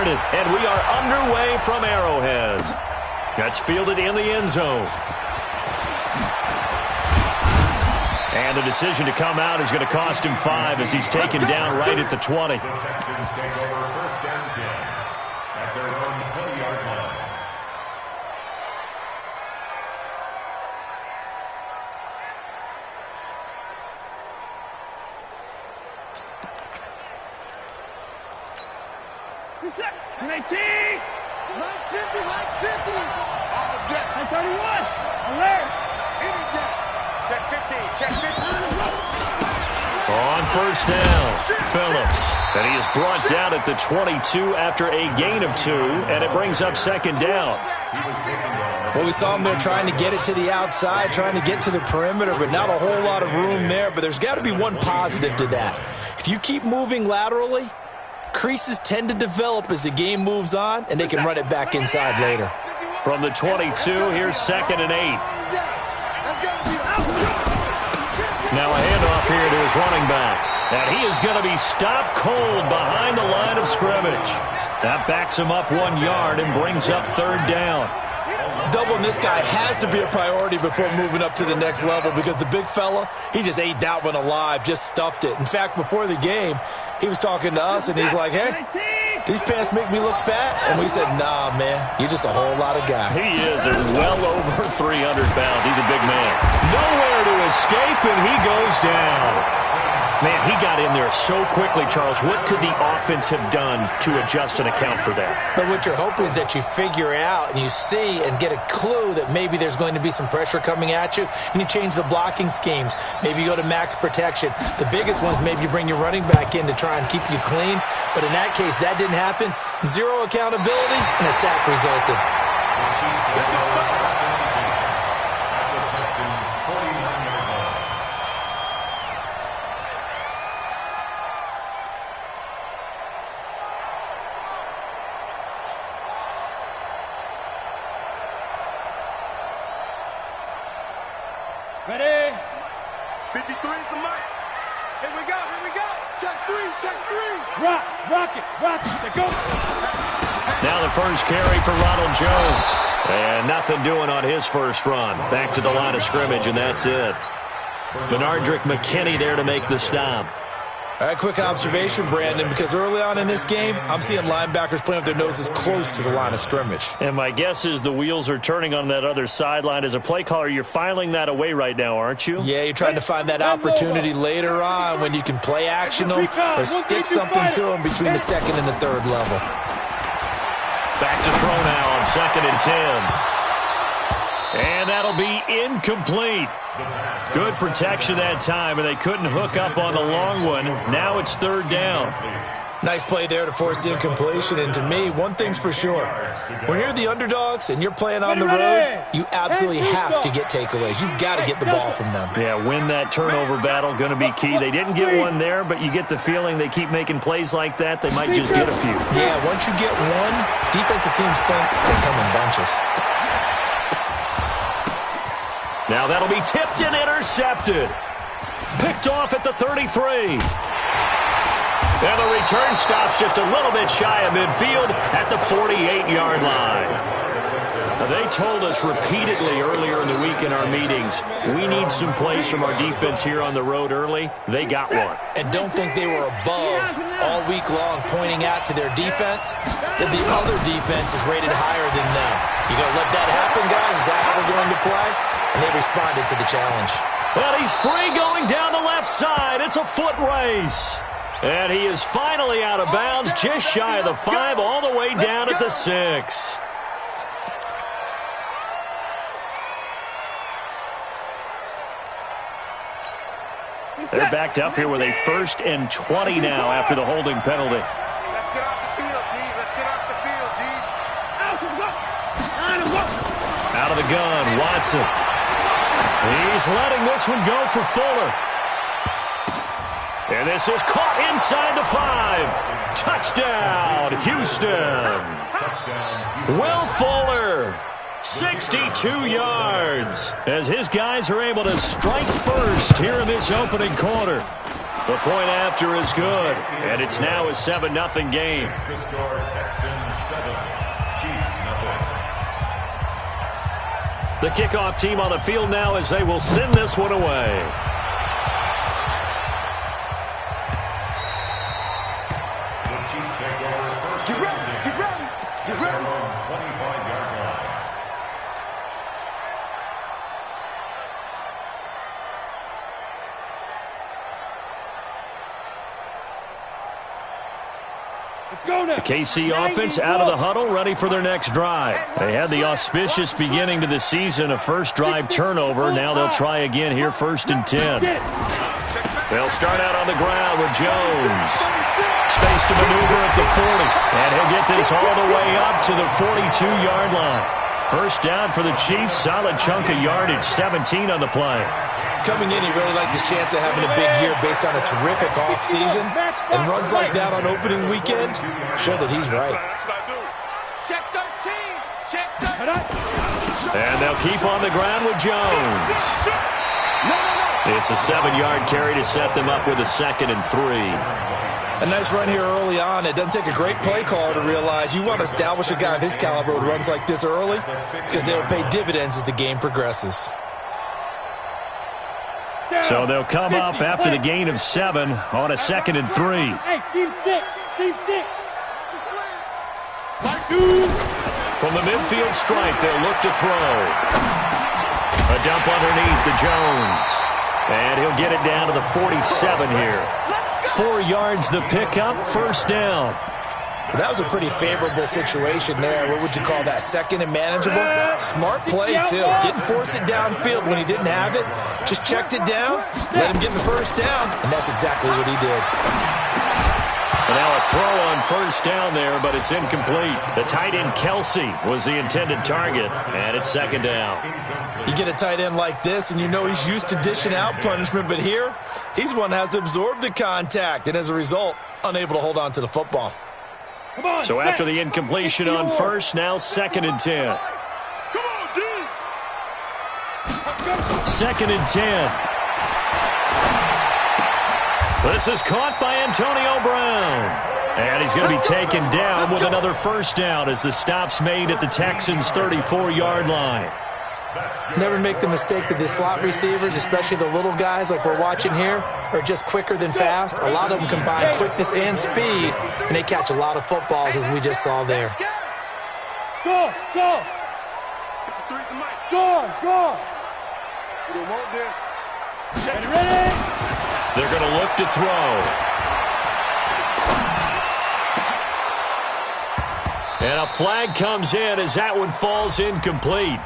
started, and we are underway from Arrowhead. That's fielded in the end zone. And the decision to come out is going to cost him 5 as he's taken down right at the 20. The Texans take over first down 10 at their own 20-yard line. Reset. 19. Max 50. Max 50. All jet. 31. Alert. Any jet. Check 50. Check 50. On first down, Phillips. And he is brought down at the 22 after a gain of 2, and it brings up second down. Well, we saw him there trying to get it to the outside, trying to get to the perimeter, but not a whole lot of room there. But there's got to be one positive to that. If you keep moving laterally, creases tend to develop as the game moves on, and they can run it back inside later. From the 22, here's 2nd and 8. Now a handoff here to his running back. And he is going to be stopped cold behind the line of scrimmage. That backs him up 1 yard and brings up 3rd down. Doubling this guy has to be a priority before moving up to the next level because the big fella, he just ate that one alive, just stuffed it. In fact, before the game, he was talking to us, and he's like, hey, these pants make me look fat. And we said, nah, man, you're just a whole lot of guy. He is at well over 300 pounds. He's a big man. Nowhere to escape, and he goes down. Man, he got in there so quickly, Charles. What could the offense have done to adjust and account for that? But what you're hoping is that you figure out and you see and get a clue that maybe there's going to be some pressure coming at you, and you change the blocking schemes. Maybe you go to max protection. The biggest one is maybe you bring your running back in to try and keep you clean. But in that case, that didn't happen. 0 accountability, and a sack resulted. Ready? 53 is the mark. Here we go, here we go. Check 3, check 3. Rock it, let's go. Now the first carry for Ronald Jones. And nothing doing on his first run. Back to the line of scrimmage, and that's it. Benardrick McKinney there to make the stop. All right, quick observation, Brandon, because early on in this game, I'm seeing linebackers playing with their noses close to the line of scrimmage. And my guess is the wheels are turning on that other sideline. As a play caller, you're filing that away right now, aren't you? Yeah, you're trying to find that opportunity later on when you can play action them or stick something to them between the 2nd and the 3rd level. Back to throw now on 2nd and 10. And that'll be incomplete. Good protection that time, and they couldn't hook up on the long one. Now it's 3rd down. Nice play there to force the incompletion. And to me, one thing's for sure. When you're the underdogs and you're playing on the road, you absolutely have to get takeaways. You've got to get the ball from them. Yeah, win that turnover battle, going to be key. They didn't get one there, but you get the feeling they keep making plays like that, they might just get a few. Yeah, once you get one, defensive teams think they come in bunches. Now that'll be tipped and intercepted. Picked off at the 33. And the return stops just a little bit shy of midfield at the 48-yard line. Now, they told us repeatedly earlier in the week in our meetings, we need some plays from our defense here on the road early. They got one. And don't think they were above all week long pointing out to their defense that the other defense is rated higher than them. You going to let that happen, guys? Is that how we're going to play? And they responded to the challenge. Well, he's free going down the left side. It's a foot race. And he is finally out of bounds, just shy of the 5, all the way down at the 6. They're backed up here with a 1st and 20 now after the holding penalty. Let's get off the field, D. Let's get off the field, D. Out of the gun, Watson. He's letting this one go for Fuller. And this is caught inside the 5. Touchdown, Houston. Will Fuller, 62 yards, as his guys are able to strike first here in this opening quarter. The point after is good, and it's now a 7-0 game. The kickoff team on the field now as they will send this one away. Get ready, get ready, get ready. 25-yard line. Let's go now. The KC offense out of the huddle, ready for their next drive. They had the auspicious beginning to the season, a first drive turnover. Now they'll try again here, 1st and 10. They'll start out on the ground with Jones. Space to maneuver at the 40, and he'll get this all the way up to the 42-yard line. First down for the Chiefs, solid chunk of yardage, 17 on the play. Coming in, he really liked his chance of having a big year based on a terrific offseason. And runs like that on opening weekend show that he's right. Check 13. Check 13. And they'll keep on the ground with Jones. It's a 7-yard carry to set them up with a 2nd and 3. A nice run here early on. It doesn't take a great play caller to realize you want to establish a guy of his caliber who runs like this early because they'll pay dividends as the game progresses. So they'll come up after the gain of 7 on a 2nd and 3. Hey, team 6. Team 6. From the midfield stripe, they'll look to throw. A dump underneath to Jones. And he'll get it down to the 47 here. 4 yards the pickup, first down. That was a pretty favorable situation there. What would you call that? 2nd and manageable? Smart play, too. Didn't force it downfield when he didn't have it. Just checked it down, let him get the first down, and that's exactly what he did. And now a throw on first down there, but it's incomplete. The tight end, Kelsey, was the intended target, and it's 2nd down. You get a tight end like this, and you know he's used to dishing out punishment, but here, he's one that has to absorb the contact, and as a result, unable to hold on to the football. So after the incompletion on first, now 2nd and 10. Come on, D. 2nd and 10. This is caught by Antonio Brown. And he's going to be taken down with another first down as the stop's made at the Texans' 34-yard line. Never make the mistake that the slot receivers, especially the little guys like we're watching here, are just quicker than fast. A lot of them combine quickness and speed, and they catch a lot of footballs, as we just saw there. Go, go. Go, go. We don't want this. Ready? They're going to look to throw. And a flag comes in as that one falls incomplete.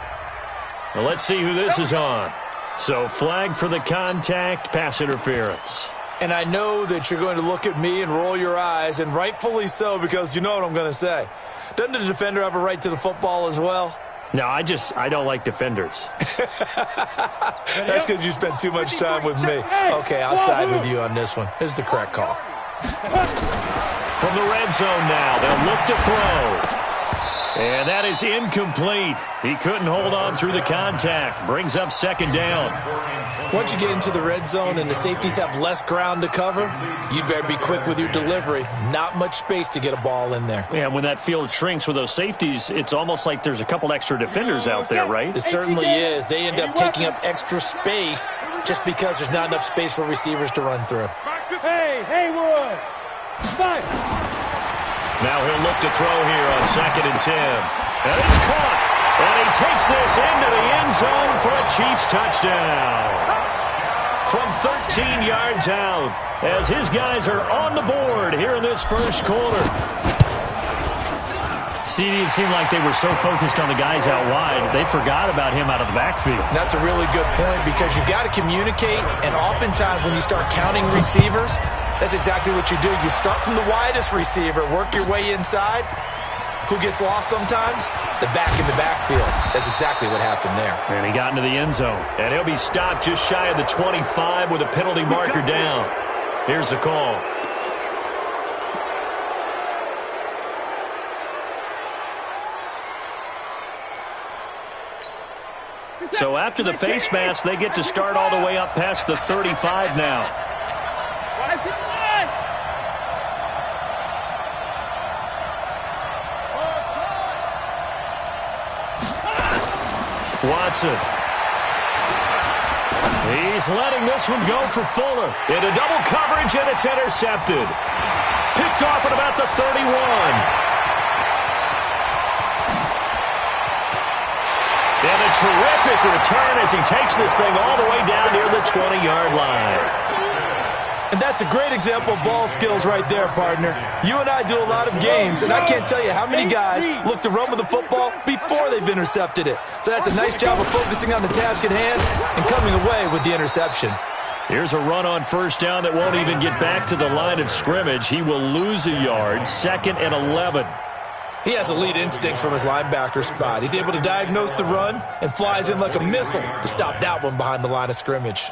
Well, let's see who this is on. So flag for the contact, pass interference. And I know that you're going to look at me and roll your eyes, and rightfully so, because you know what I'm going to say. Doesn't the defender have a right to the football as well? No, I don't like defenders. That's because you spent too much time with me. Okay, I'll side with you on this one. This is the correct call. From the red zone now, they'll look to throw. And that is incomplete. He couldn't hold on through the contact. Brings up 2nd down. Once you get into the red zone and the safeties have less ground to cover, you'd better be quick with your delivery. Not much space to get a ball in there. Yeah, when that field shrinks with those safeties, it's almost like there's a couple extra defenders out there, right? It certainly is. They end up taking up extra space just because there's not enough space for receivers to run through. Hey, Haywood. Fight. Now he'll look to throw here on 2nd and 10. And it's caught. And he takes this into the end zone for a Chiefs touchdown. From 13 yards out, as his guys are on the board here in this first quarter. See, it seemed like they were so focused on the guys out wide, they forgot about him out of the backfield. That's a really good point because you've got to communicate, and oftentimes when you start counting receivers, that's exactly what you do. You start from the widest receiver, work your way inside. Who gets lost sometimes? The back in the backfield. That's exactly what happened there. And he got into the end zone. And he'll be stopped just shy of the 25 with a penalty marker down. Here's the call. So after the face mask, they get to start all the way up past the 35 now. Watson. He's letting this one go for Fuller. Into double coverage, and it's intercepted. Picked off at about the 31. And a terrific return as he takes this thing all the way down near the 20-yard line. And that's a great example of ball skills right there, partner. You and I do a lot of games, and I can't tell you how many guys look to run with the football before they've intercepted it. So that's a nice job of focusing on the task at hand and coming away with the interception. Here's a run on first down that won't even get back to the line of scrimmage. He will lose a yard, 2nd and 11. He has elite instincts from his linebacker spot. He's able to diagnose the run and flies in like a missile to stop that one behind the line of scrimmage.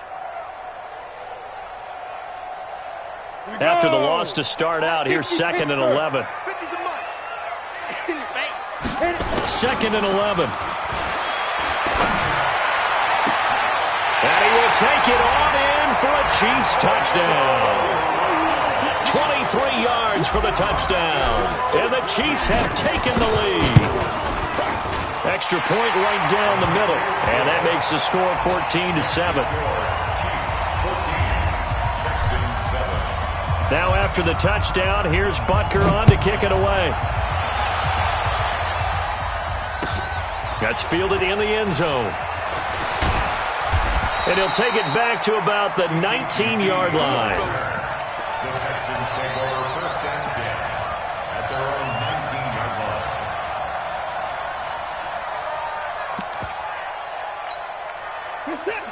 After the loss to start out, here's 2nd and 11. 2nd and 11. And he will take it on in for a Chiefs touchdown. 23 yards for the touchdown. And the Chiefs have taken the lead. Extra point right down the middle. And that makes the score 14-7. Now after the touchdown, here's Butker on to kick it away. That's fielded in the end zone. And he'll take it back to about the 19-yard line. The Texans take over 1st and 10 at their own 19-yard line.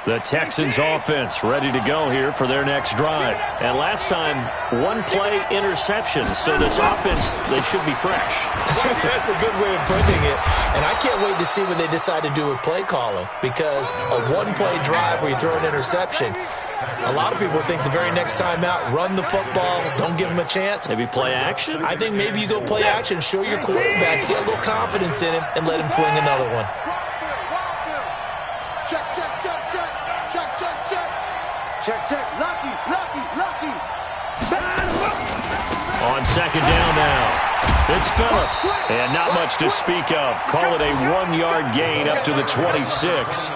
The Texans offense ready to go here for their next drive. And last time, one-play interception. So this offense, they should be fresh. That's a good way of putting it. And I can't wait to see what they decide to do with play calling. Because a one-play drive where you throw an interception, a lot of people think the very next time out, run the football, don't give them a chance. Maybe play action? I think maybe you go play action, show your quarterback, get a little confidence in him, and let him fling another one. Check, check, check, check. Check, check, check. Check, check. Lucky, lucky, lucky. On 2nd down now, it's Phillips. And not much to speak of. Call it a 1-yard gain up to the 26.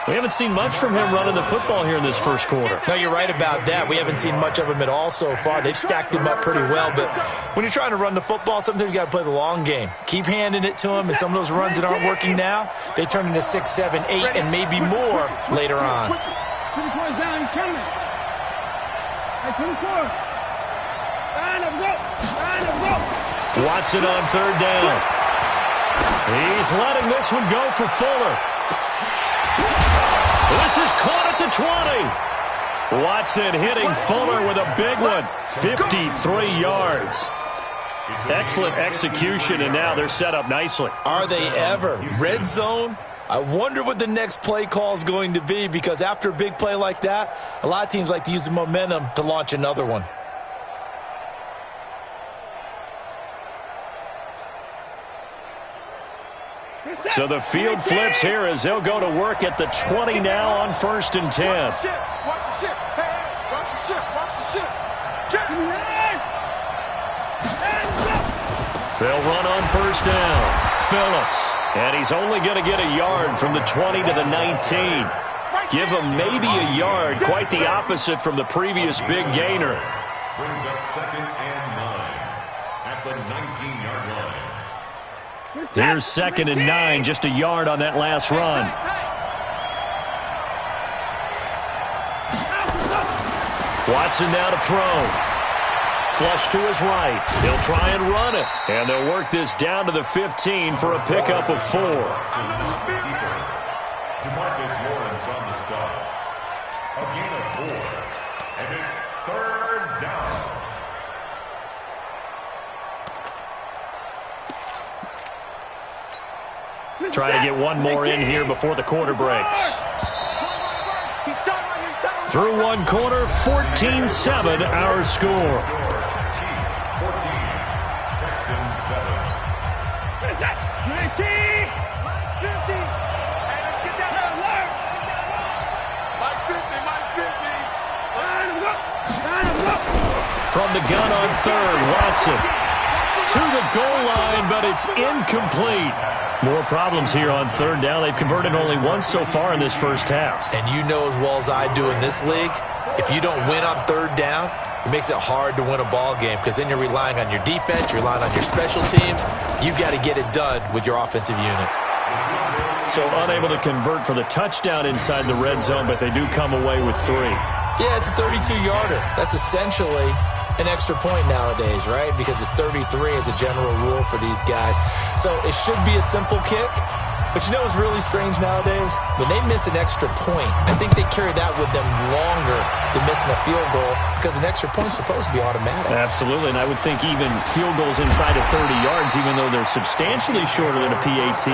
We haven't seen much from him running the football here in this first quarter. No, you're right about that. We haven't seen much of him at all so far. They've stacked him up pretty well. But when you're trying to run the football, sometimes you got to play the long game. Keep handing it to him, and some of those runs that aren't working now, they turn into 6, 7, 8, and maybe more later on. 24 is down, he's coming. Hey, 24. Line up, go. Line up, go. Watson on 3rd down. He's letting this one go for Fuller. This is caught at the 20. Watson hitting Fuller with a big one. 53 yards. Excellent execution, and now they're set up nicely. Are they ever? Red zone? I wonder what the next play call is going to be, because after a big play like that, a lot of teams like to use the momentum to launch another one. So the field flips here as they'll go to work at the 20 now on 1st and 10. Watch the ship. Watch the ship. Hey, watch the ship. Watch the ship. Check. They'll run on 1st down. Phillips. And he's only going to get a yard from the 20 to the 19. Give him maybe a yard. Quite the opposite from the previous big gainer. Brings up 2nd and 9 at the 19-yard line. Here's 2nd and 9, just a yard on that last run. Watson now to throw. Flush to his right. He'll try and run it. And they'll work this down to the 15 for a pickup of 4. DeMarcus Lawrence on the stop. A gain of 4. And it's 3rd down. Try to get one more in here before the quarter breaks. Through one quarter, 14-7 our score. From the gun on 3rd, Watson to the goal line, but it's incomplete. More problems here on third down. They've converted only once so far in this first half. And you know as well as I do in this league, if you don't win on third down, it makes it hard to win a ball game because then you're relying on your defense, you're relying on your special teams. You've got to get it done with your offensive unit. So unable to convert for the touchdown inside the red zone, but they do come away with 3. Yeah, it's a 32-yarder. That's essentially an extra point nowadays, right? Because it's 33 as a general rule for these guys. So it should be a simple kick. But you know what's really strange nowadays? When they miss an extra point, I think they carry that with them longer than missing a field goal because an extra point's supposed to be automatic. Absolutely, and I would think even field goals inside of 30 yards, even though they're substantially shorter than a PAT,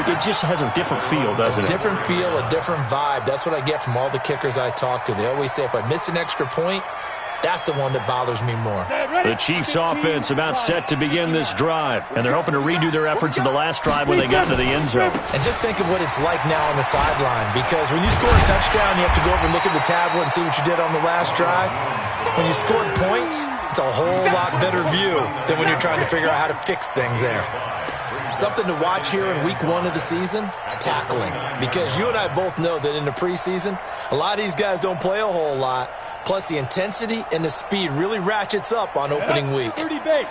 it just has a different feel, doesn't it? A different feel, a different vibe. That's what I get from all the kickers I talk to. They always say if I miss an extra point, that's the one that bothers me more. The Chiefs offense about set to begin this drive, and they're hoping to redo their efforts in the last drive when they got into the end zone. And just think of what it's like now on the sideline, because when you score a touchdown, you have to go over and look at the tablet and see what you did on the last drive. When you scored points, it's a whole lot better view than when you're trying to figure out how to fix things there. Something to watch here in week 1 of the season, tackling. Because you and I both know that in the preseason, a lot of these guys don't play a whole lot. Plus, the intensity and the speed really ratchets up on opening week. 30 base.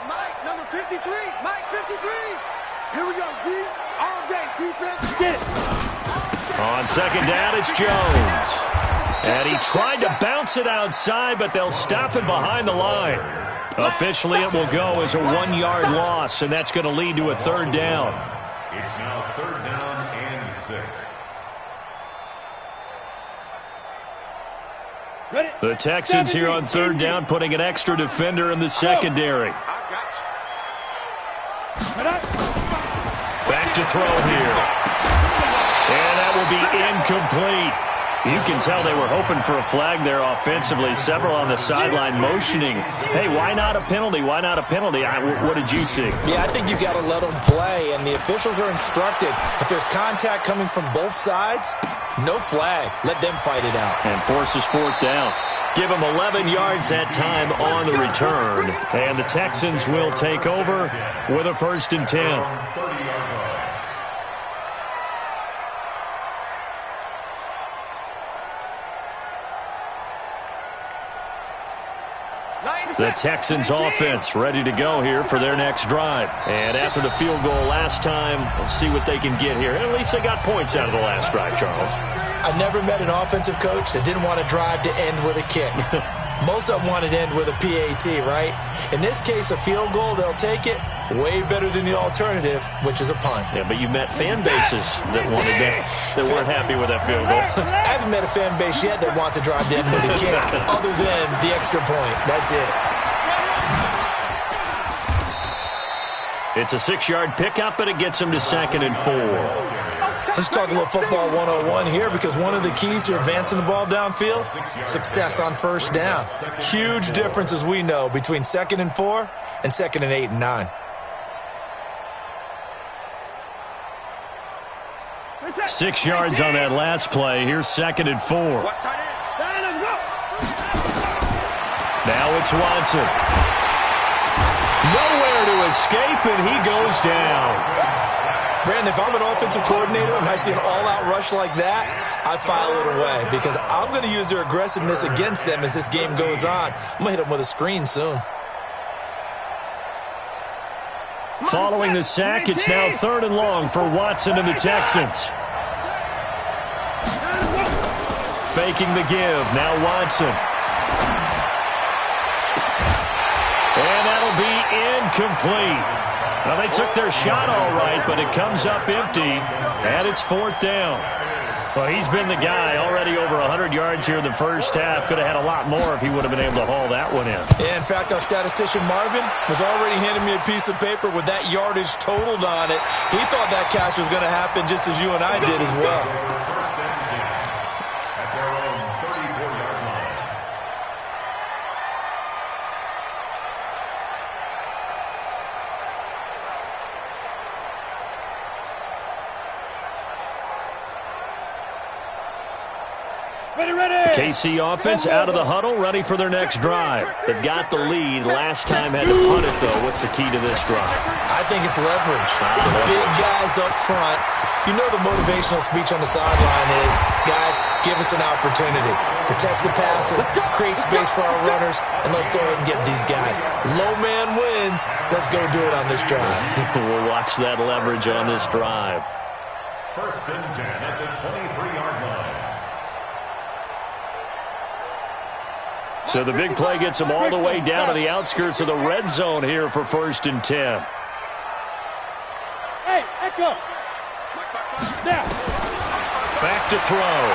Mike, number 53. Mike, 53. Here we go, D. All day, defense. Get it. On second down, it's Jones. And he tried to bounce it outside, but they'll stop it behind the line. Officially, it will go as a 1-yard loss, and that's going to lead to a third down. It's now third down and 6. The Texans here on third down, putting an extra defender in the secondary. Back to throw here. And that will be incomplete. You can tell they were hoping for a flag there offensively. Several on the sideline motioning, hey, why not a penalty? Why not a penalty? What did you see? Yeah, I think you've got to let them play, and the officials are instructed. If there's contact coming from both sides, no flag. Let them fight it out. And forces fourth down. Give them 11 yards that time on the return. And the Texans will take over with a 1st and 10. The Texans offense ready to go here for their next drive. And after the field goal last time, we'll see what they can get here. At least they got points out of the last drive, Charles. I never met an offensive coach that didn't want a drive to end with a kick. Most of them wanted to end with a PAT, right? In this case, a field goal, they'll take it. Way better than the alternative, which is a punt. Yeah, but you've met fan bases that wanted that, that weren't happy with that field goal. I haven't met a fan base yet that wants a drive to end with a kick, other than the extra point. That's it. It's a 6-yard pickup, and it gets them to 2nd and 4. Let's talk a little football 101 here, because one of the keys to advancing the ball downfield, success on first down. Huge difference, as we know, between 2nd and 4 and 2nd and 8 and 9. 6 yards on that last play. Here's 2nd and 4. Now it's Watson. Nowhere to escape, and he goes down. Brandon, if I'm an offensive coordinator and I see an all-out rush like that, I file it away because I'm going to use their aggressiveness against them as this game goes on. I'm going to hit them with a screen soon. Following the sack, it's now 3rd and long for Watson and the Texans. Faking the give, now Watson. And that'll be incomplete. Well, they took their shot all right, but it comes up empty, and it's 4th down. Well, he's been the guy already over 100 yards here in the first half. Could have had a lot more if he would have been able to haul that one in. Yeah, in fact, our statistician Marvin was already handing me a piece of paper with that yardage totaled on it. He thought that catch was going to happen just as you and I did as well. KC offense out of the huddle, ready for their next drive. They've got the lead. Last time had to punt it, though. What's the key to this drive? I think it's leverage. The big guys up front. You know the motivational speech on the sideline is, guys, give us an opportunity. Protect the passer, create space for our runners, and let's go ahead and get these guys. Low man wins. Let's go do it on this drive. We'll watch that leverage on this drive. First and 10 at the 23-yard line. So the big play gets them all the way down to the outskirts of the red zone here for first and 10. Hey, Echo. Now. Back to throw.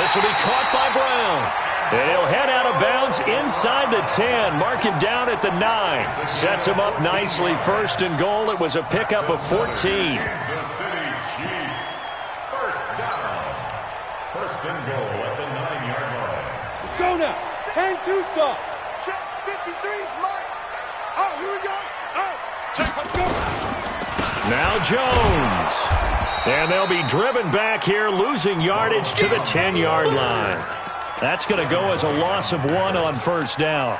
This will be caught by Brown. And he'll head out of bounds inside the 10. Mark him down at the 9. Sets him up nicely. First and goal. It was a pickup of 14. Kansas City Chiefs. First down. First and goal at the 9-yard line. Go now. 10-2 stop. Check 53's Mike. Oh, here we go. Oh, check. Let's go. Now Jones. And they'll be driven back here, losing yardage to the 10-yard line. That's going to go as a loss of 1 on first down.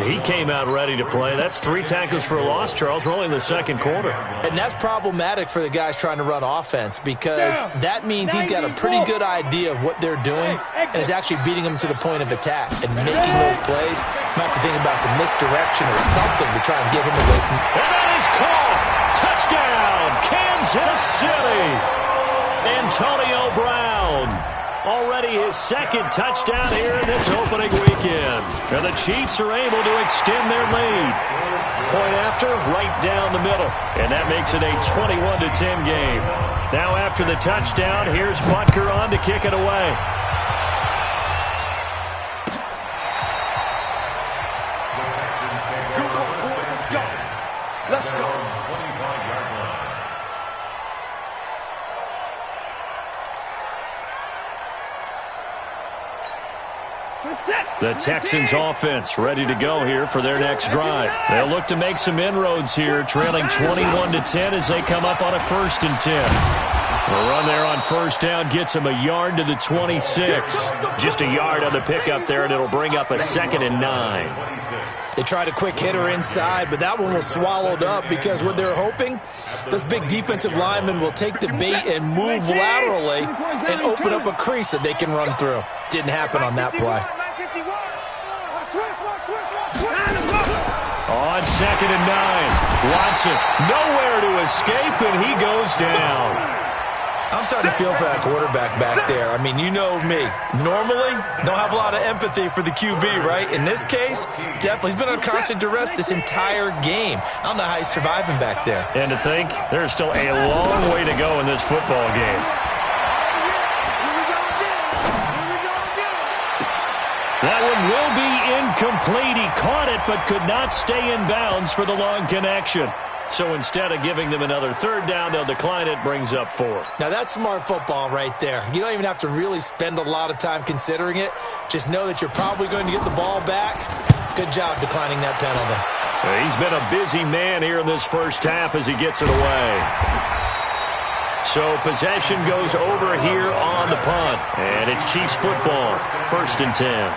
He came out ready to play. That's 3 tackles for a loss, Charles. We're only in the second quarter. And that's problematic for the guys trying to run offense because that means he's got a pretty good idea of what they're doing and is actually beating them to the point of attack and making those plays. Might have to think about some misdirection or something to try and get him away from. And that is caught. Touchdown, Kansas City. Antonio Brown. Already his second touchdown here in this opening weekend. And the Chiefs are able to extend their lead. Point after, right down the middle. And that makes it a 21-10 game. Now after the touchdown, here's Butker on to kick it away. Let's go. The Texans offense ready to go here for their next drive. They'll look to make some inroads here, trailing 21-10 as they come up on a first and 10. The run there on first down gets them a yard to the 26. Just a yard on the pickup there, and it'll bring up a 2nd and 9. They tried a quick hitter inside, but that one was swallowed up because what they're hoping, those big defensive linemen will take the bait and move laterally and open up a crease that they can run through. Didn't happen on that play. On 2nd and 9, Watson nowhere to escape, and he goes down. I'm starting to feel for that quarterback back there. I mean, you know me. Normally, don't have a lot of empathy for the QB, right? In this case, definitely. He's been on constant duress this entire game. I don't know how he's surviving back there. And to think, there's still a long way to go in this football game. That one will be incomplete. He caught it but could not stay in bounds for the long connection. So instead of giving them another third down, they'll decline it, brings up 4. Now that's smart football right there. You don't even have to really spend a lot of time considering it. Just know that you're probably going to get the ball back. Good job declining that penalty. He's been a busy man here in this first half as he gets it away. So possession goes over here on the punt. And it's Chiefs football, first and 10.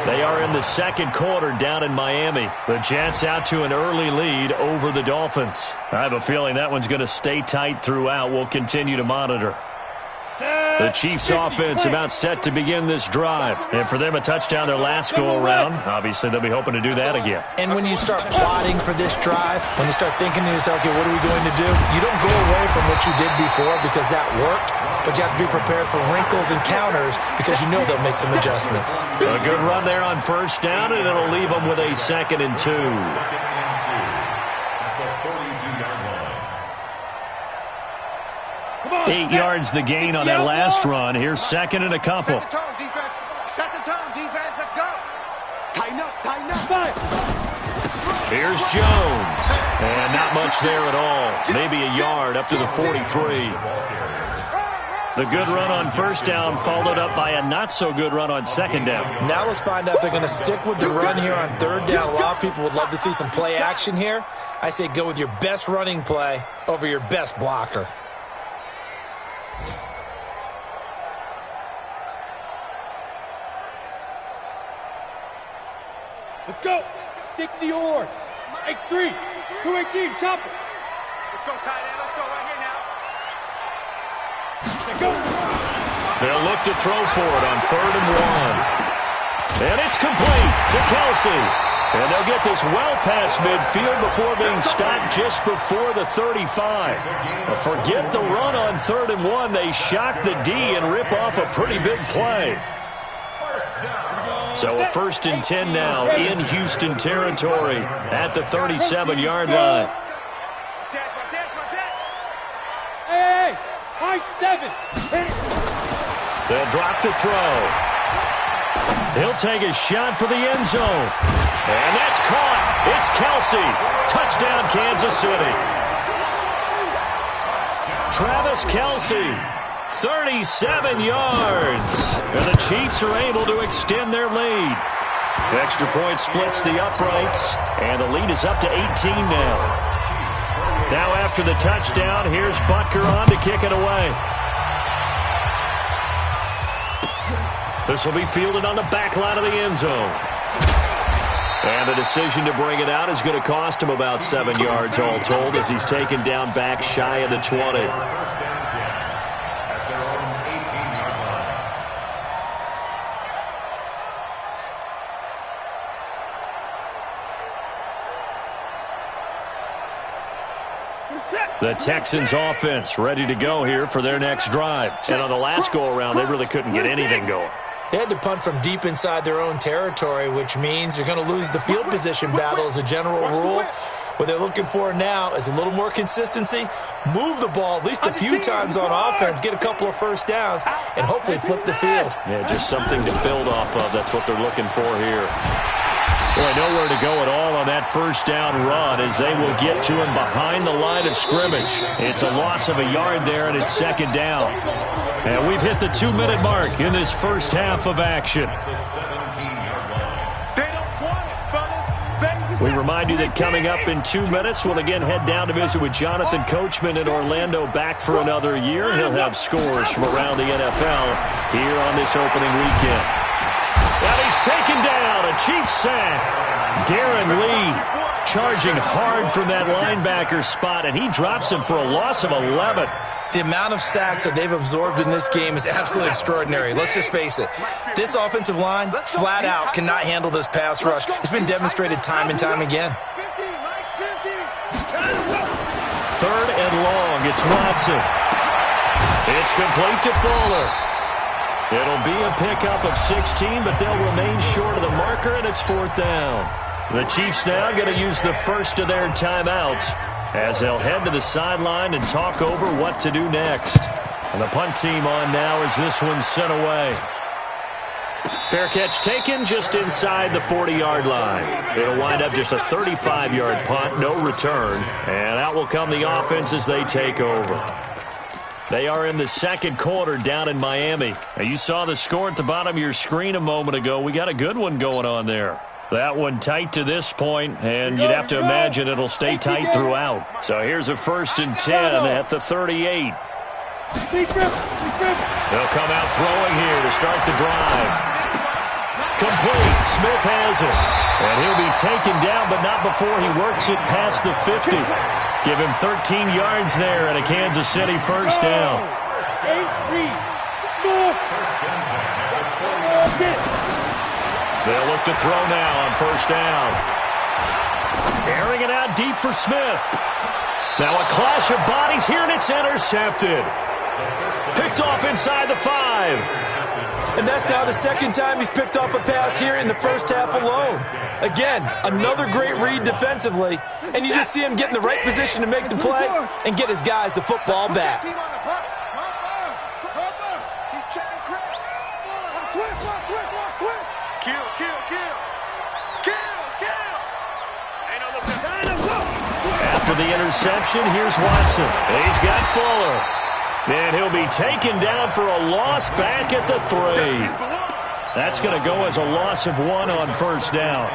They are in the second quarter down in Miami. The Jets out to an early lead over the Dolphins. I have a feeling that one's going to stay tight throughout. We'll continue to monitor. The Chiefs offense about set to begin this drive. And for them, a touchdown their last go-around. Obviously, they'll be hoping to do that again. And when you start plotting for this drive, when you start thinking to yourself, okay, what are we going to do? You don't go away from what you did before because that worked, but you have to be prepared for wrinkles and counters because you know they'll make some adjustments. A good run there on first down, and it'll leave them with a 2nd and 2. 8 yards the gain on that last run. Here's 2nd and a couple. Set the tone, defense. Set the tone, defense. Let's go. Tighten up, tighten up. Here's Jones. And not much there at all. Maybe a yard up to the 43. The good run on first down followed up by a not-so-good run on second down. Now let's find out if they're going to stick with the run here on third down. A lot of people would love to see some play action here. I say go with your best running play over your best blocker. Let's go. 60 or X3, 218, chopper. Let's go, tight end. Let's go right here now. Let's go. They'll look to throw for it on 3rd and 1. And it's complete to Kelsey. And they'll get this well past midfield before being stopped just before the 35. Forget the run on 3rd and 1. They shock the D and rip off a pretty big play. So a 1st and 10 now in Houston territory at the 37-yard line. Hey, high 7. They'll drop the throw. He'll take a shot for the end zone. And that's caught. It's Kelsey. Touchdown, Kansas City. Travis Kelsey, 37 yards. And the Chiefs are able to extend their lead. The extra point splits the uprights, and the lead is up to 18 now. Now after the touchdown, here's Butker on to kick it away. This will be fielded on the back line of the end zone. And the decision to bring it out is going to cost him about 7 yards all told as he's taken down back shy of the 20. The Texans offense ready to go here for their next drive. And on the last go-around, they really couldn't get anything going. They had to punt from deep inside their own territory, which means you're going to lose the field position battle as a general rule. What they're looking for now is a little more consistency, move the ball at least a few times on offense, get a couple of first downs, and hopefully flip the field. Yeah, just something to build off of. That's what they're looking for here. Boy, nowhere to go at all on that first down run as they will get to him behind the line of scrimmage. It's a loss of a yard there, and it's 2nd down. And we've hit the 2-minute mark in this first half of action. We remind you that coming up in 2 minutes, we'll again head down to visit with Jonathan Coachman in Orlando, back for another year. He'll have scores from around the NFL here on this opening weekend. And he's taken down, a Chiefs sack. Darren Lee charging hard from that linebacker spot, and he drops him for a loss of 11. The amount of sacks that they've absorbed in this game is absolutely extraordinary. Let's just face it. This offensive line, flat out, cannot handle this pass rush. It's been demonstrated time and time again. 3rd and long. It's Watson. It's complete to Fuller. It'll be a pickup of 16, but they'll remain short of the marker, and it's 4th down. The Chiefs now going to use the first of their timeouts as they'll head to the sideline and talk over what to do next. And the punt team on now as this one's sent away. Fair catch taken just inside the 40-yard line. It'll wind up just a 35-yard punt, no return. And out will come the offense as they take over. They are in the second quarter down in Miami. Now, you saw the score at the bottom of your screen a moment ago. We got a good one going on there. That one tight to this point, and you'd have to imagine it'll stay tight throughout. So here's a 1st and 10 at the 38. They'll come out throwing here to start the drive. Complete. Smith has it. And he'll be taken down, but not before he works it past the 50. Give him 13 yards there and a Kansas City first down. They'll look to throw now on first down. Airing it out deep for Smith. Now a clash of bodies here, and it's intercepted. Picked off inside the 5. And that's now the second time he's picked off a pass here in the first half alone. Again, another great read defensively, and you just see him get in the right position to make the play and get his guys the football back. After the interception, here's Watson. He's got Fuller. And he'll be taken down for a loss back at the 3. That's going to go as a loss of 1 on first down.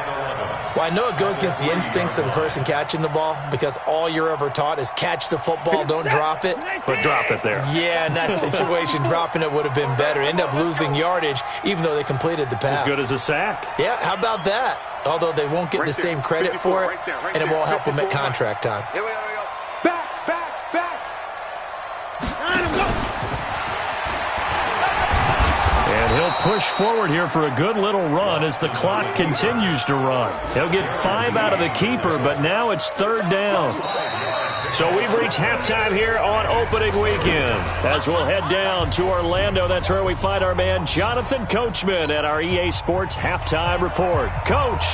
Well, I know it goes against the instincts of the person catching the ball because all you're ever taught is catch the football, don't drop it. But drop it there. Yeah, in that situation, dropping it would have been better. End up losing yardage even though they completed the pass. As good as a sack. Yeah, how about that? Although they won't get the same credit for it, and it won't help them at contract time. Here we go. Back. And he'll push forward here for a good little run as the clock continues to run. He'll get 5 out of the keeper, but now it's 3rd down. So we've reached halftime here on opening weekend. As we'll head down to Orlando, that's where we find our man Jonathan Coachman at our EA Sports Halftime Report. Coach,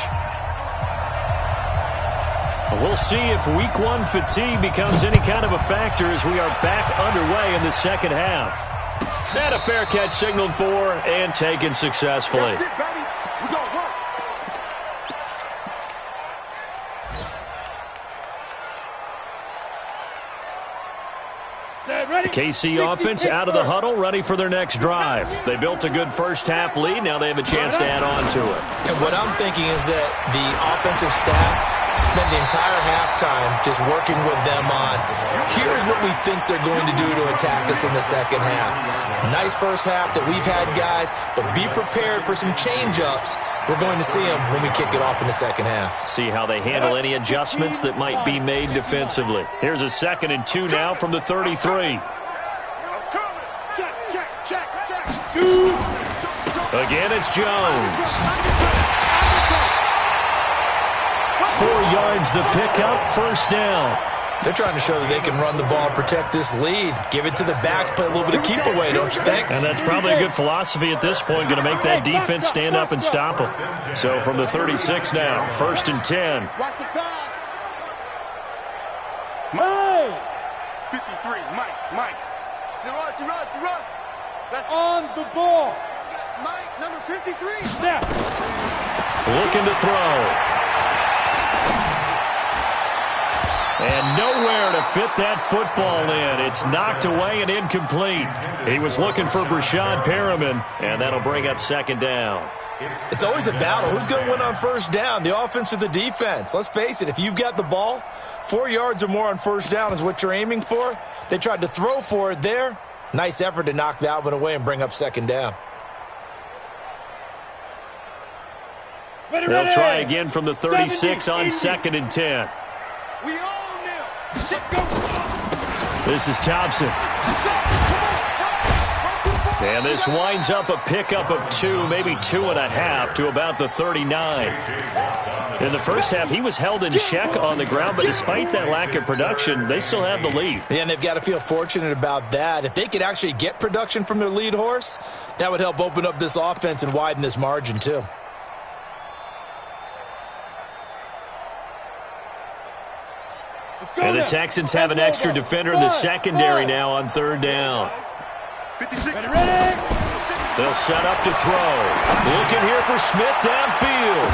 we'll see if Week 1 fatigue becomes any kind of a factor as we are back underway in the second half. And a fair catch signaled for and taken successfully. That's it, baby. We gonna work. The KC offense out of the huddle, ready for their next drive. They built a good first half lead. Now they have a chance to add on to it. And what I'm thinking is that the offensive staff spent the entire halftime just working with them on, here's what we think they're going to do to attack us in the second half. Nice first half that we've had, guys, but be prepared for some change-ups. We're going to see them when we kick it off in the second half. See how they handle any adjustments that might be made defensively. Here's a 2nd and 2 now from the 33. Check. Again, it's Jones. 4 yards the pickup, 1st down. They're trying to show that they can run the ball and protect this lead. Give it to the backs, play a little bit of keep away, don't you think? And that's probably a good philosophy at this point, going to make that defense stand up and stop them. So from the 36 now, 1st and 10. Watch the pass. Mike. 53, Mike. You run. Let's on the ball. Mike, number 53. Snap. Looking to throw. And nowhere to fit that football in. It's knocked away and incomplete. He was looking for Brashad Perriman, and that'll bring up 2nd down. It's always a battle. Who's going to win on 1st down, the offense or the defense? Let's face it, if you've got the ball, 4 yards or more on 1st down is what you're aiming for. They tried to throw for it there. Nice effort to knock that one away and bring up 2nd down. They'll try again from the 36 on 2nd and 10. We own them. This is Thompson. And this winds up a pickup of 2, maybe 2.5 to about the 39. In the first half, he was held in check on the ground, but despite that lack of production, they still have the lead. Yeah, and they've got to feel fortunate about that. If they could actually get production from their lead horse, that would help open up this offense and widen this margin too. And the Texans have an extra defender in the secondary now on 3rd down. They'll set up to throw. Looking here for Smith downfield.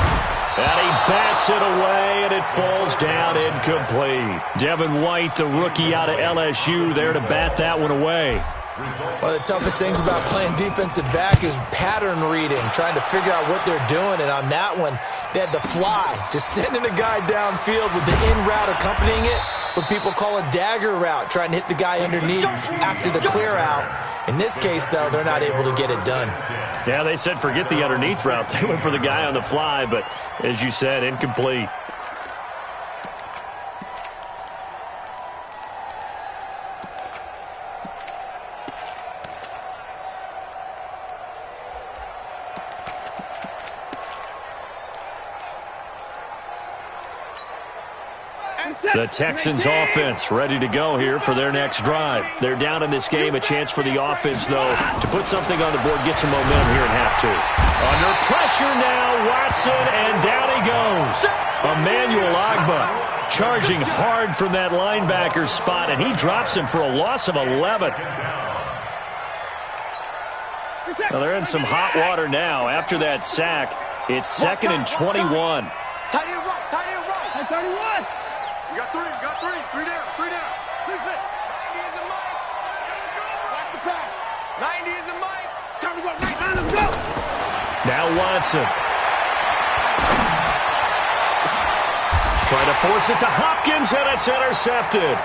And he bats it away, and it falls down incomplete. Devin White, the rookie out of LSU, there to bat that one away. One of the toughest things about playing defensive back is pattern reading, trying to figure out what they're doing. And on that one, they had the fly, just sending a guy downfield with the in route accompanying it, what people call a dagger route, trying to hit the guy underneath after the clear out. In this case, though, they're not able to get it done. Yeah, they said forget the underneath route. They went for the guy on the fly, but as you said, incomplete. The Texans offense ready to go here for their next drive. They're down in this game. A chance for the offense, though, to put something on the board, get some momentum here in half 2. Under pressure now, Watson, and down he goes. Emmanuel Ogbah charging hard from that linebacker spot, and he drops him for a loss of 11. Well, they're in some hot water now. After that sack, it's 2nd and 21. Tight end right. Hey, 31. You got 3. Three down. 6 it. 90 is a Mike. Watch the pass. 90 is a Mike. Time to go right. Let's go. Now Watson. Trying to force it to Hopkins, and it's intercepted.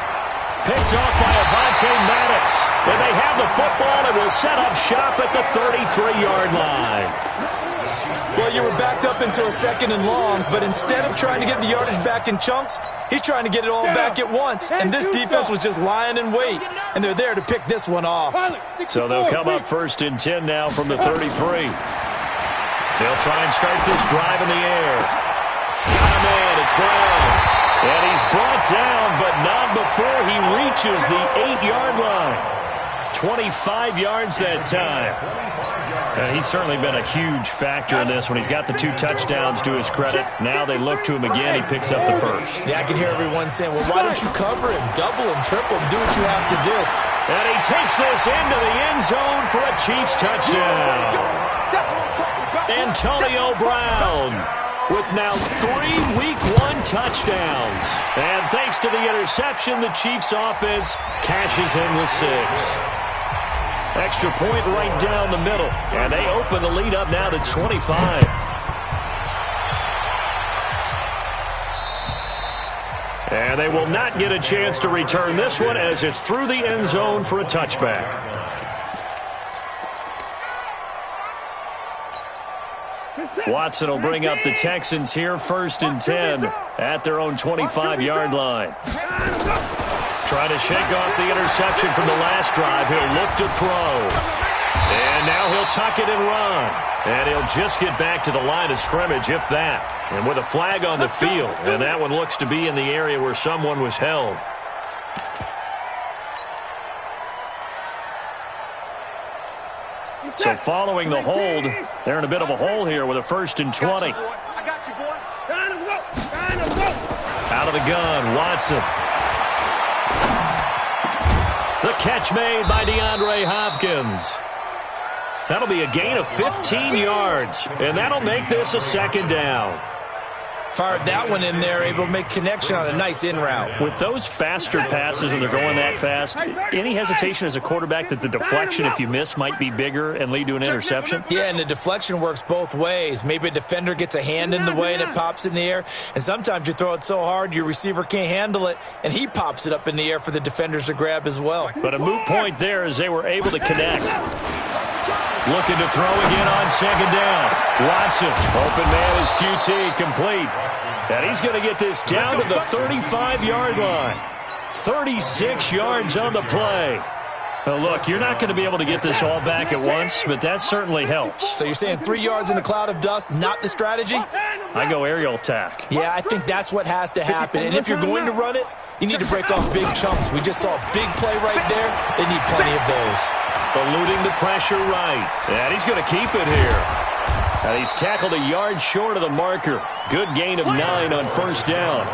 Picked off by Avonte Maddox. And they have the football and will set up shop at the 33-yard line. Well, you were backed up into a 2nd and long, but instead of trying to get the yardage back in chunks, he's trying to get it all back at once. And this defense was just lying in wait, and they're there to pick this one off. So they'll come up 1st and 10 now from the 33. They'll try and start this drive in the air. Got him in. It's Brown. And he's brought down, but not before he reaches the 8-yard line. 25 yards that time. He's certainly been a huge factor in this when he's got the 2 touchdowns to his credit. Now they look to him again. He picks up the 1st. Yeah, I can hear everyone saying, well, why don't you cover him, double him, triple him, do what you have to do. And he takes this into the end zone for a Chiefs touchdown. Antonio Brown with now 3 Week 1 touchdowns. And thanks to the interception, the Chiefs offense cashes in with 6. Extra point right down the middle. And they open the lead up now to 25. And they will not get a chance to return this one as it's through the end zone for a touchback. Watson will bring up the Texans here 1st and 10 at their own 25-yard line. Trying to shake off the interception from the last drive. He'll look to throw. And now he'll tuck it and run. And he'll just get back to the line of scrimmage, if that. And with a flag on the field. And that one looks to be in the area where someone was held. So following the hold, they're in a bit of a hole here with a 1st and 20. I got you, boy. Out of the gun, Watson. The catch made by DeAndre Hopkins. That'll be a gain of 15 yards, and that'll make this a 2nd down. Fired that one in there, able to make connection on a nice in route. With those faster passes and they're going that fast, any hesitation as a quarterback that the deflection, if you miss, might be bigger and lead to an interception? Yeah, and the deflection works both ways. Maybe a defender gets a hand in the way and it pops in the air, and sometimes you throw it so hard your receiver can't handle it, and he pops it up in the air for the defenders to grab as well. But a moot point there as they were able to connect. Looking to throw again on 2nd down. Watson, open man is QT, complete. And he's going to get this down to the 35-yard line. 36 yards on the play. Now look, you're not going to be able to get this all back at once, but that certainly helps. So you're saying 3 yards in a cloud of dust, not the strategy? I go aerial attack. Yeah, I think that's what has to happen. And if you're going to run it, you need to break off big chunks. We just saw a big play right there. They need plenty of those. Eluding the pressure right. And he's going to keep it here. And he's tackled a yard short of the marker. Good gain of 9 on 1st down.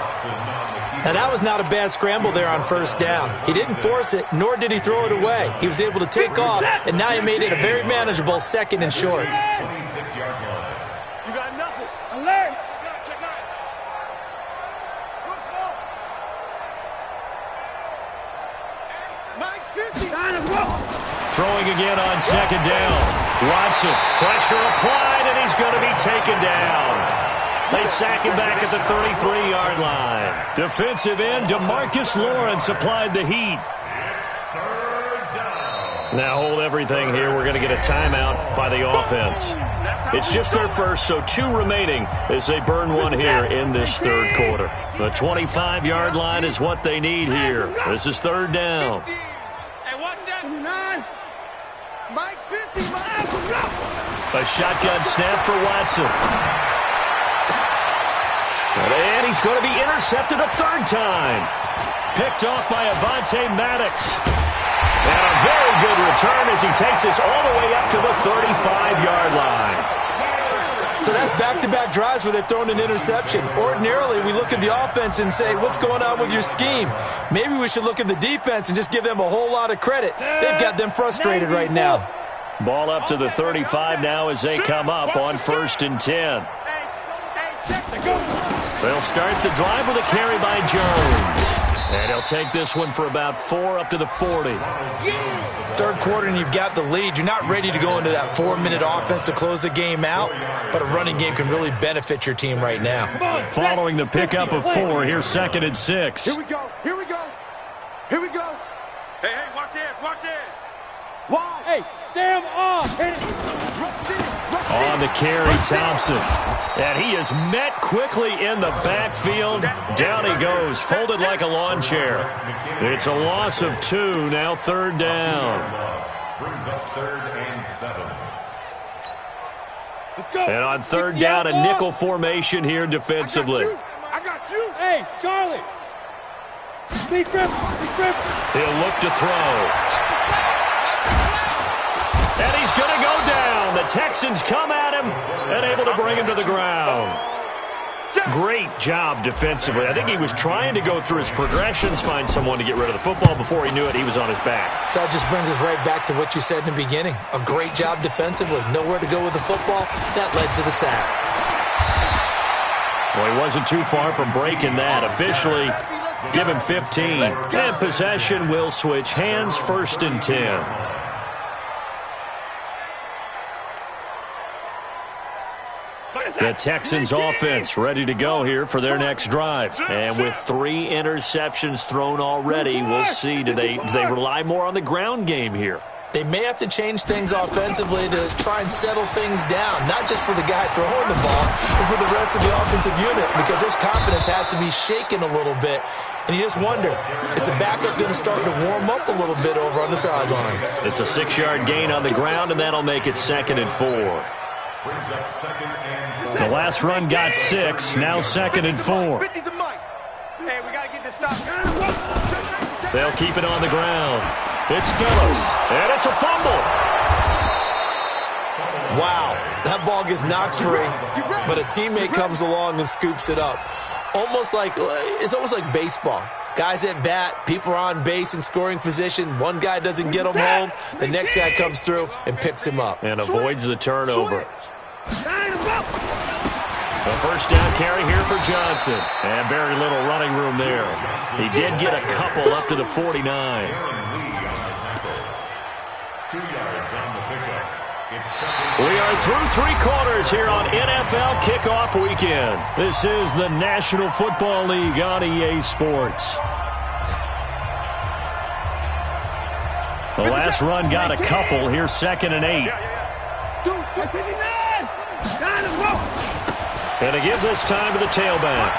Now, that was not a bad scramble there on 1st down. He didn't force it, nor did he throw it away. He was able to take off, and now he made it a very manageable 2nd and short. You got nothing. Alert. Check 9. Switch ball. Mike's 50. Throwing again on 2nd down. Watson, pressure applied, and he's going to be taken down. They sack him back at the 33-yard line. Defensive end, DeMarcus Lawrence applied the heat. Now hold everything here. We're going to get a timeout by the offense. It's just their first, so 2 remaining as they burn one here in this 3rd quarter. The 25-yard line is what they need here. This is 3rd down. Hey, watch that. Mike's 50. A shotgun snap for Watson. And he's going to be intercepted a 3rd time. Picked off by Avonte Maddox. And a very good return as he takes us all the way up to the 35-yard line. So that's back-to-back drives where they've thrown an interception. Ordinarily, we look at the offense and say, what's going on with your scheme? Maybe we should look at the defense and just give them a whole lot of credit. They've got them frustrated right now. Ball up to the 35 now as they come up on 1st and 10. They'll start the drive with a carry by Jones. And he'll take this one for about 4 up to the 40. Third quarter and you've got the lead. You're not ready to go into that 4-minute offense to close the game out, but a running game can really benefit your team right now. Following the pickup of 4, here's 2nd and 6. Here we go. Here we go. Here we go. Hey, watch the edge. Watch the edge. Why? Hey, Sam off. On the carry, Thompson. And he is met quickly in the backfield. Down he goes, folded like a lawn chair. It's a loss of 2, now 3rd down. Brings up 3rd and 7. Let's go. And on 3rd down, a nickel formation here defensively. I got you. Hey, Charlie. Big grip. He'll look to throw. And he's going to go down. The Texans come at him and able to bring him to the ground. Great job defensively. I think he was trying to go through his progressions, find someone to get rid of the football. Before he knew it, he was on his back. So that just brings us right back to what you said in the beginning. A great job defensively. Nowhere to go with the football. That led to the sack. Well, he wasn't too far from breaking that. Officially, give him 15. And possession will switch hands, 1st and 10. The Texans offense ready to go here for their next drive. And with 3 interceptions thrown already, we'll see. Do they rely more on the ground game here? They may have to change things offensively to try and settle things down, not just for the guy throwing the ball, but for the rest of the offensive unit, because their confidence has to be shaken a little bit. And you just wonder, is the backup going to start to warm up a little bit over on the sideline? It's a 6-yard gain on the ground, and that'll make it 2nd and 4. Brings up 2nd and 4. The last run got 6, now 2nd and 4. Hey, we got to get this stop. They'll keep it on the ground. It's Phillips, and it's a fumble. Wow, that ball gets knocked free, but a teammate comes along and scoops it up. It's almost like baseball. Guys at bat, people are on base in scoring position. One guy doesn't get him home. The next guy comes through and picks him up. And avoids the turnover. The 1st down carry here for Johnson. And very little running room there. He did get a couple up to the 49. 2 yards on the pickup. We are through 3 quarters here on NFL Kickoff Weekend. This is the National Football League on EA Sports. The last run got a couple. Here's 2nd and 8. And to give this time to the tailback.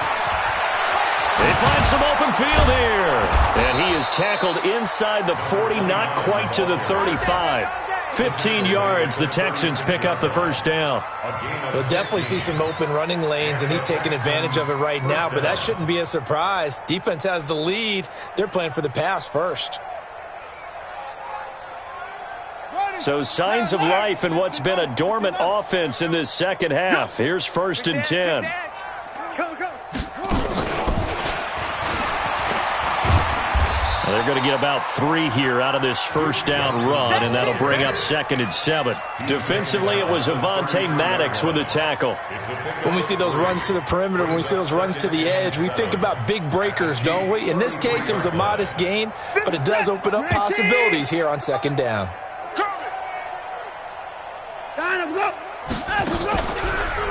They find some open field here. And he is tackled inside the 40, not quite to the 35. 15 yards, the Texans pick up the 1st down. We'll definitely see some open running lanes, and he's taking advantage of it right now, but that shouldn't be a surprise. Defense has the lead. They're playing for the pass first. So signs of life in what's been a dormant offense in this second half. Here's 1st and 10. They're going to get about 3 here out of this 1st down run, and that'll bring up 2nd and 7. Defensively, it was Avonte Maddox with a tackle. When we see those runs to the perimeter, when we see those runs to the edge, we think about big breakers, don't we? In this case, it was a modest gain, but it does open up possibilities here on 2nd down.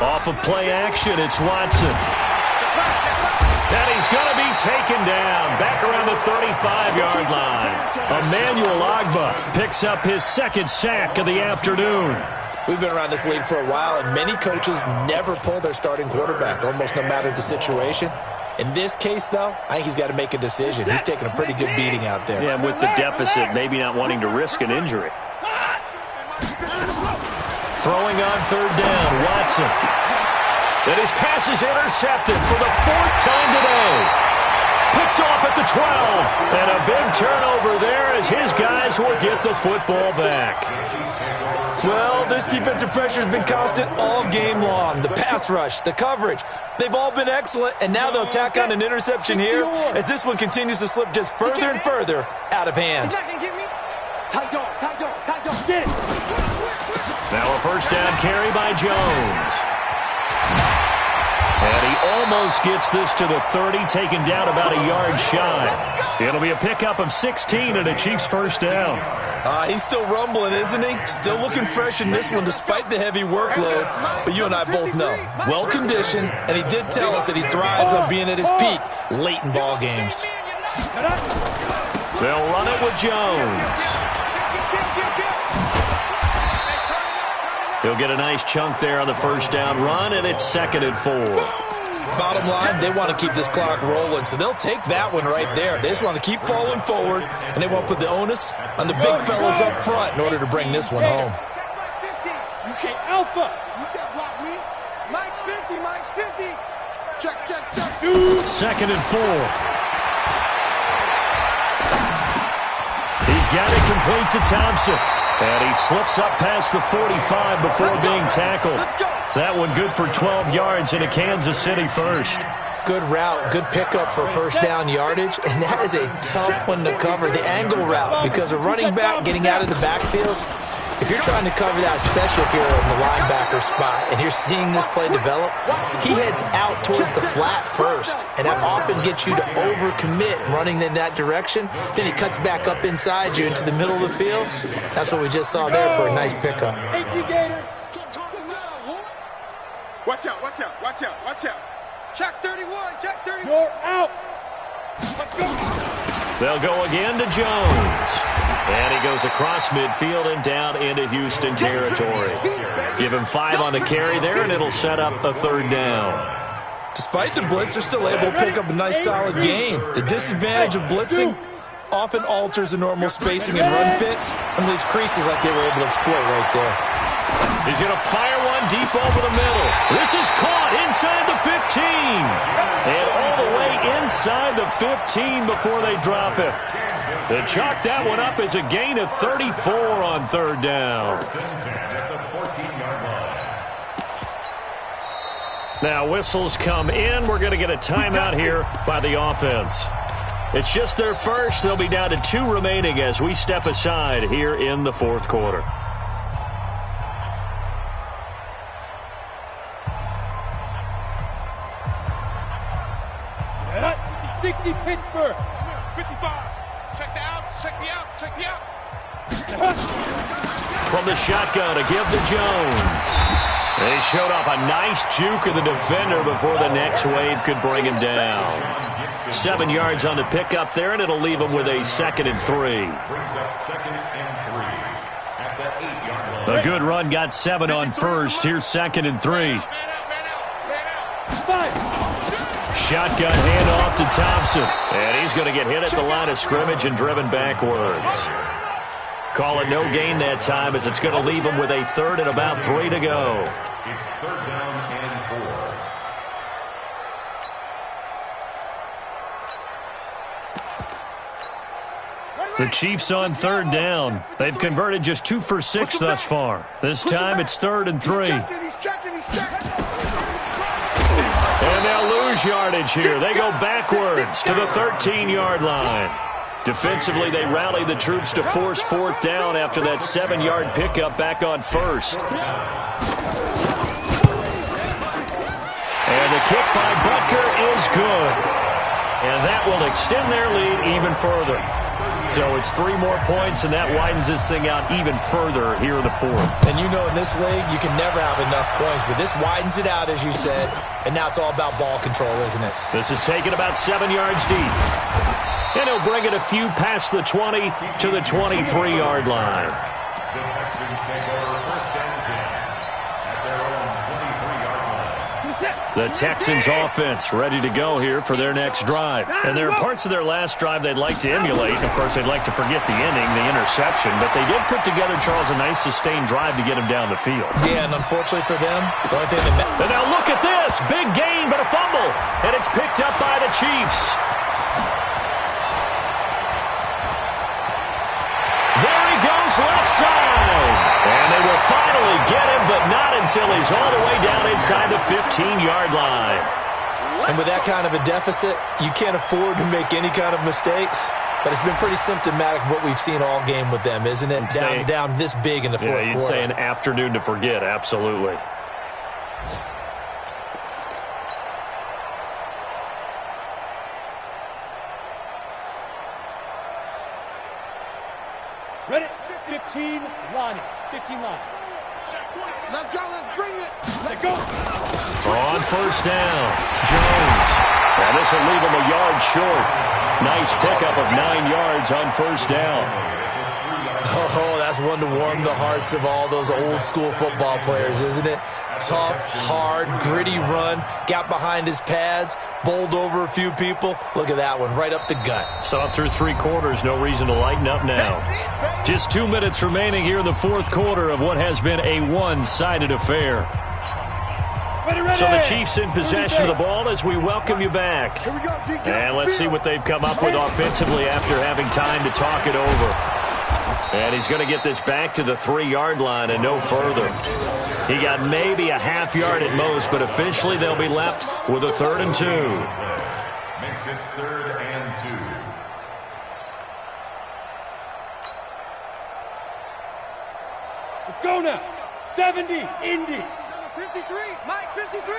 Off of play action, it's Watson. And he's going to be taken down back around the 35-yard line. Emmanuel Ogbah picks up his 2nd sack of the afternoon. We've been around this league for a while, and many coaches never pull their starting quarterback, almost no matter the situation. In this case, though, I think he's got to make a decision. He's taking a pretty good beating out there. Yeah, with the deficit, maybe not wanting to risk an injury. Throwing on 3rd down, Watson. And his pass is intercepted for the 4th time today. Picked off at the 12. And a big turnover there as his guys will get the football back. Well, this defensive pressure has been constant all game long. The pass rush, the coverage, they've all been excellent. And now they'll tack on an interception here as this one continues to slip just further and further out of hand. Now a 1st down carry by Jones. And he almost gets this to the 30, taken down about a yard shy. It'll be a pickup of 16 and a Chiefs first down. He's still rumbling, isn't he? Still looking fresh in this one despite the heavy workload. But you and I both know, well-conditioned, and he did tell us that he thrives on being at his peak late in ball games. They'll run it with Jones. He'll get a nice chunk there on the first down run, and it's 2nd and 4. Bottom line, they want to keep this clock rolling, so they'll take that one right there. They just want to keep falling forward, and they want to put the onus on the big fellas up front in order to bring this one home. You can't alpha. You can't block me. Mike's 50. Mike's 50. Check. 2nd and 4. He's got it complete to Thompson. And he slips up past the 45 before being tackled. That one good for 12 yards and a Kansas City first. Good route, good pickup for first down yardage, and that is a tough one to cover, the angle route, because a running back getting out of the backfield, if you're trying to cover that, especially if you're in the linebacker spot and you're seeing this play develop, he heads out towards the flat first, and that often gets you to overcommit running in that direction. Then he cuts back up inside you into the middle of the field. That's what we just saw there for a nice pickup. Watch out. Check 31. You're out. They'll go again to Jones. And he goes across midfield and down into Houston territory. Give him 5 on the carry there, and it'll set up a 3rd down. Despite the blitz, they're still able to pick up a nice solid gain. The disadvantage of blitzing often alters the normal spacing and run fits and leaves creases like they were able to exploit right there. He's going to fire one deep over the middle. This is caught inside the 15. And all the way inside the 15 before they drop it. They chalk that one up as a gain of 34 on 3rd down. Now whistles come in. We're going to get a timeout here by the offense. It's just their first. They'll be down to 2 remaining as we step aside here in the 4th quarter. 60 Pittsburgh. 55. Check the outs. From the shotgun to give to Jones. They showed off a nice juke of the defender before the next wave could bring him down. 7 yards on the pickup there, and it'll leave him with a 2nd and 3. Brings up 2nd and 3 at the 8-yard line. A good run got 7 on first. Here's 2nd and 3. Shotgun handoff to Thompson. And he's going to get hit at the line of scrimmage and driven backwards. Call it no gain that time as it's going to leave him with a 3rd and about 3 to go. It's 3rd down and 4. The Chiefs on 3rd down. They've converted just 2 for 6 thus far. This time it's 3rd and 3. He's checking. And they'll lose yardage here. They go backwards to the 13-yard line. Defensively, they rally the troops to force 4th down after that 7-yard pickup back on 1st. And the kick by Butker is good. And that will extend their lead even further. So it's 3 more points, and that widens this thing out even further here in the 4th. And you know in this league, you can never have enough points, but this widens it out, as you said, and now it's all about ball control, isn't it? This is taken about 7 yards deep. And he'll bring it a few past the 20 to the 23-yard line. The Texans take over 1st and 10 at their own 23-yard line. The Texans offense ready to go here for their next drive. And there are parts of their last drive they'd like to emulate. Of course, they'd like to forget the inning, the interception. But they did put together, Charles, a nice sustained drive to get him down the field. Yeah, and unfortunately for them, the only thing that matters. And now look at this. Big gain, but a fumble. And it's picked up by the Chiefs. There he goes, left side. And they will finally get him, but not until he's all the way down inside the 15-yard line. And with that kind of a deficit, you can't afford to make any kind of mistakes. But it's been pretty symptomatic of what we've seen all game with them, isn't it? Down this big in the 4th quarter. Yeah, you'd say an afternoon to forget, absolutely. Ready? 15 line. 15 line. Let's go. Let's bring it. Let's go. On first down, Jones. And this will leave him a yard short. Nice pickup of 9 yards on first down. Oh, that's one to warm the hearts of all those old school football players, isn't it? Tough, hard, gritty run, got behind his pads, bowled over a few people. Look at that one, right up the gut. So up through 3 quarters, no reason to lighten up now. Just 2 minutes remaining here in the 4th quarter of what has been a one-sided affair. So the Chiefs in possession of the ball as we welcome you back. And let's see what they've come up with offensively after having time to talk it over. And he's going to get this back to the 3-yard line and no further. He got maybe a half yard at most, but officially they'll be left with a 3rd and 2. Makes it 3rd and 2. Let's go now. 70, Indy. Number 53, Mike 53.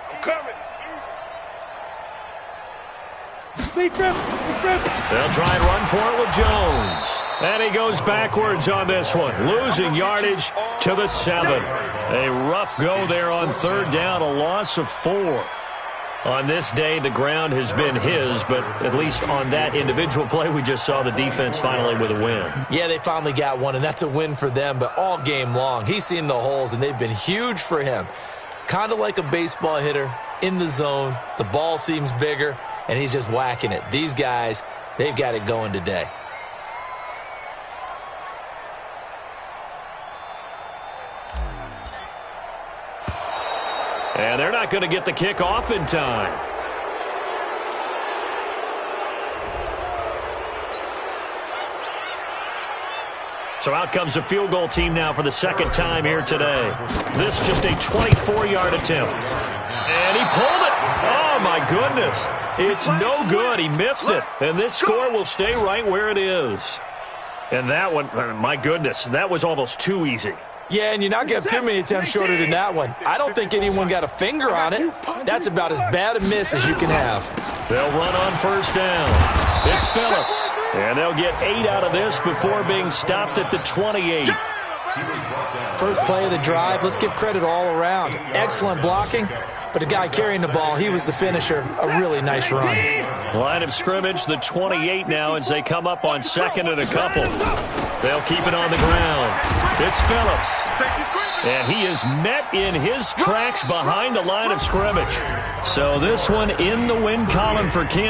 I'm coming. Big grip. Big grip. They'll try and run for it with Jones. And he goes backwards on this one, losing yardage to the 7. A rough go there on 3rd down, a loss of 4. On this day, the ground has been his, but at least on that individual play, we just saw the defense finally with a win. Yeah, they finally got one, and that's a win for them, but all game long, he's seen the holes, and they've been huge for him. Kind of like a baseball hitter in the zone. The ball seems bigger, and he's just whacking it. These guys, they've got it going today. And they're not going to get the kick off in time. So out comes a field goal team now for the 2nd time here today. This just a 24-yard attempt. And he pulled it. Oh, my goodness. It's no good. He missed it. And this score will stay right where it is. And that one, my goodness, that was almost too easy. Yeah, and you're not going to have too many attempts shorter than that one. I don't think anyone got a finger on it. That's about as bad a miss as you can have. They'll run on first down. It's Phillips. And they'll get 8 out of this before being stopped at the 28. First play of the drive, let's give credit all around. Excellent blocking, but the guy carrying the ball, he was the finisher. A really nice run. Line of scrimmage, the 28 now as they come up on 2nd and a couple. They'll keep it on the ground. It's Phillips. And he is met in his tracks behind the line of scrimmage. So this one in the win column for Kansas.